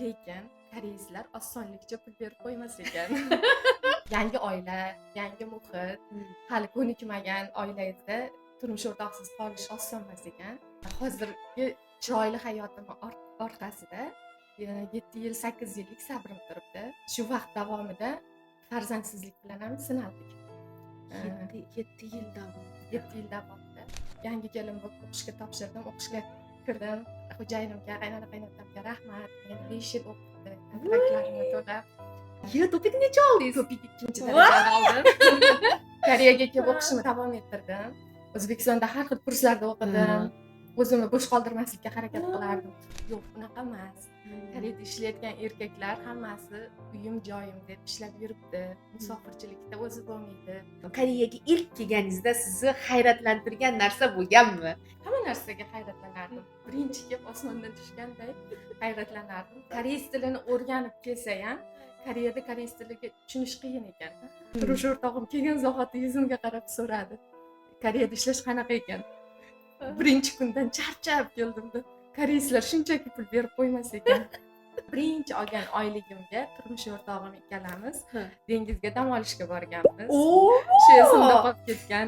Lekin koreyslar osonlikcha pul berib qo'ymas ekan. Yangi oila, yangi muhit, hali ko'nikmagan oilangizda turmush o'rtog'isiz qolish oson emas ekan. Hozirgi chiroyli hayotim orqasida 7 yil, 8 yillik sabrim turibdi. Shu vaqt davomida farzandsizlik bilan ham sinaldik. 7 yil davomida. 7 yil davomida yangi kelin bo'lib o'qishga topshirdim, o'qishga kirdim. Xo'jayinimga, qaynotamga rahmat. Meni 5 yil o'qitdi, kontraktlarimni to'lab. Topik necha oldingiz? Topik 2 darajani oldim. Koreyaga kelib o'qishimni davom ettirdim. O'zbekistonda har xil kurslarda o'qidim. O'zimni bo'sh qoldirmaslikka harakat qilardim. Yo'q, unaqa emas. Koreyada ishlayotgan erkaklar hammasi uyim joyim deb ishlab yuribdi. Musofirchilikda o'zi bo'lmaydi. Koreyaga ilk kelganingizda sizni hayratlantirgan narsa bo'lganmi? Hamma narsaga hayratlanardim. Birinchi kelib osmondan tushganday hayratlanardim. Koreys tilini o'rganib kelsa ham, Koreyada koreys tiliga tushunish qiyin ekan. Turmush o'rtog'im kelgan zahoti yuzimga qarab so'radi. Koreyada ishlash qanaqa ekan? Birinchi kundan charchab keldim-da. Koreyslar shunchaki pul berib qo'ymas ekan. Birinchi olgan oyligimga turmush o'rtog'im ikkalamiz dengizga dam olishga borganmiz. Shu esimda qolib ketgan.